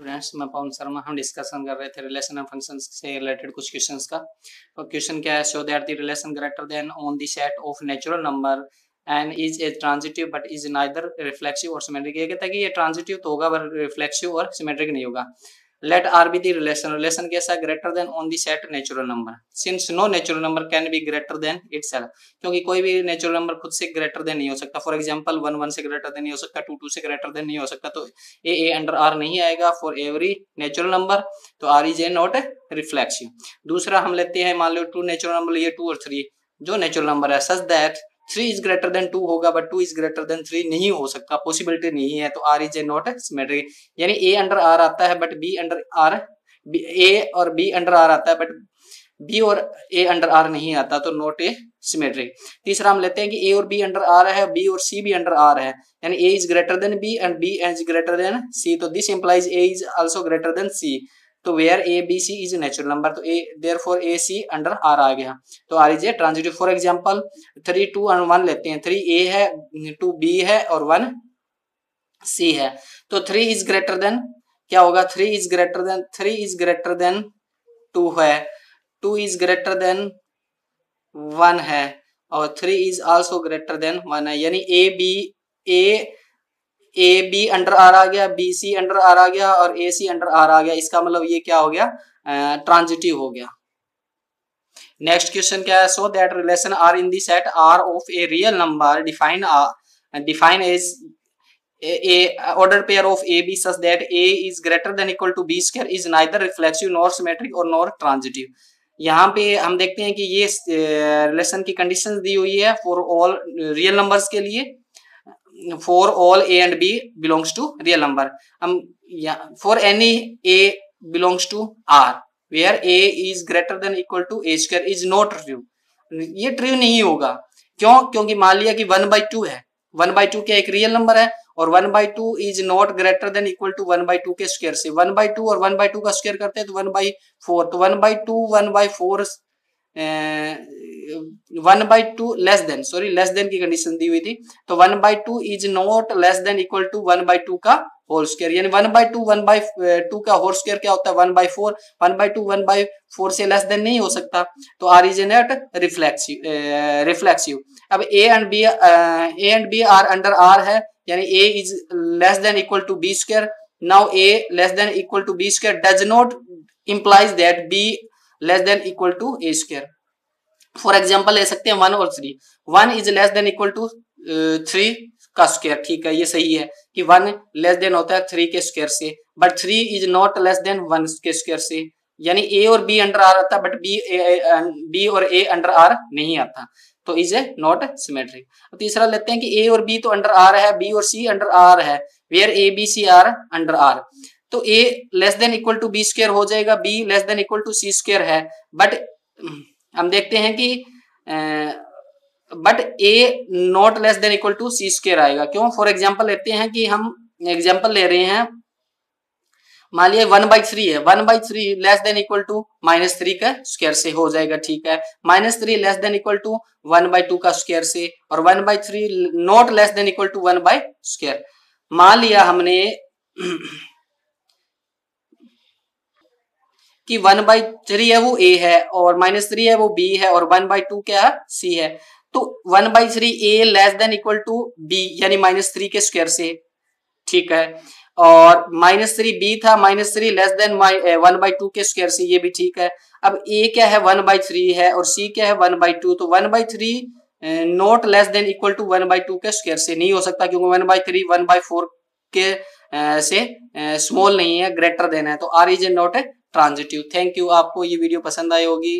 Friends, मैं पवन शर्मा। हम discussion कर रहे थे रिलेशन एंड फंक्शंस से रिलेटेड कुछ क्वेश्चंस का। तो क्वेश्चन क्या है, show that the relation greater than on the set of natural number and is a transitive but is neither reflexive और सिमेट्रिक। ये कहता है कि ये ट्रांजिटिव तो होगा पर रिफ्लेक्सिव और सिमेट्रिक नहीं होगा। Let R be the relation कैसा है, greater than on the set natural number since no natural number can be greater than itself, क्योंकि कोई भी नेचुरल नंबर खुद से ग्रेटर देन नहीं हो सकता। फॉर एग्जांपल 1 1 से ग्रेटर देन नहीं हो सकता, 2 2 से ग्रेटर देन नहीं हो सकता, तो ए अंडर आर नहीं आएगा फॉर एवरी नेचुरल नंबर, तो R is a not reflexive. दूसरा हम लेते हैं, मान लो 2 नेचुरल नंबर, ये 2 और 3 जो नेचुरल नंबर है, such that 3 is greater then 2 होगा बट 2 इज ग्रेटर देन 3 नहीं हो सकता, पॉसिबिलिटी नहीं है, तो R is a not symmetric. यानी ए अंडर आर आता है but B under R, A और बी अंडर आर आता है बट बी और ए अंडर आर नहीं आता, तो नॉट ए सिमेट्रिक। तीसरा हम लेते हैं कि ए और बी अंडर आर है, बी और सी भी अंडर आर है, यानी A is greater than B and B is greater than C, तो this implies A is also greater than C, तो where A B C is natural number, तो A therefore A C under R आ गया, तो R is a transitive. For example 3 2 और 1 लेते हैं, 3 ए है, 2 बी है और 1 सी है, तो 3 इज ग्रेटर देन क्या होगा, 3 इज ग्रेटर देन 2 है, 2 इज ग्रेटर देन 1 है और 3 इज आल्सो ग्रेटर देन 1 है, यानी ए बी अंडर आर आ गया, बी सी अंडर आर आ गया और ए सी अंडर आर आ गया। इसका मतलब ये क्या हो गया, ट्रांजिटिव हो गया। नेक्स्ट क्वेश्चन क्या है, so that relation R in the set R of a real number define as a ordered pair of a b such that a is greater than equal to b square is neither reflexive nor symmetric or nor transitive। यहाँ पे हम देखते हैं कि ये relation की conditions दी हुई है फॉर ऑल रियल नंबर्स के लिए, for all A and B belongs to real number. हम for any A belongs to R where A is greater than equal to A square is not true, ये true नहीं होगा। क्यों? क्योंकि मान लिया कि 1/2 है, 1/2 क्या एक रियल नंबर है और 1/2 is not greater than equal to 1/2 के स्क्वायर से, 1/2 और 1/2 का स्क्वायर करते हैं तो 1/4, तो 1/2 1/4 1/2 लेस देन की कंडीशन दी हुई थी, तो 1/2 is not less than equal to 1/2 का होल स्क्वायर, यानी 1/2 1/2 का होल स्क्वायर क्या होता है 1/4, 1/2 1/4 से लेस देन नहीं हो सकता, तो आर इज नॉट रिफ्लेक्सिव। अब A and B are under R है, यानी A is less than equal to B square. Now A less than equal to B square does not implies that B less than equal to A square. For example ले सकते हैं 1 और 3, 1 is less than equal to 3 का square, ठीक है, ये सही है कि 1 लेस देन होता है 3 के स्क्वायर से, but 3 is not less then 1 के स्क्वायर से, यानी ए और बी अंडर आर आता बट बी और ए अंडर आर नहीं आता, तो इज ए नॉट सिमेट्रिक। तीसरा लेते हैं कि ए और बी तो अंडर आर है, बी और सी अंडर आर है, where A B C are under R, तो A less than equal to B square हो जाएगा, B less than equal to C square है, बट हम देखते हैं कि but A not less than equal to C square आएगा। क्यों? फॉर एग्जांपल लेते हैं कि हम एग्जांपल ले रहे हैं, मान लिया 1/3 है, 1/3 लेस देन इक्वल टू -3 का स्क्वायर से हो जाएगा, ठीक है, -3 लेस देन इक्वल टू 1/2 का स्क्वायर से, और 1/3 not less than equal to 1/स्क्वायर। मान लिया हमने कि 1/3 है वो ए है और -3 है वो बी है और 1/2 क्या है सी है, तो 1/3 A less than equal to B यानी -3 के स्क्वायर से, ठीक है, और -3 बी था, -3 लेस देन 1/2 के स्क्वायर से, ये भी ठीक है। अब ए क्या है 1/3 है और सी क्या है 1/2, तो 1/3 not less than equal to 1/2 के स्क्वायर से नहीं हो सकता, क्योंकि 1/3 1/4 के से स्मॉल नहीं है, ग्रेटर देन है, तो R is not transitive. Thank you, आपको ये वीडियो पसंद आई होगी।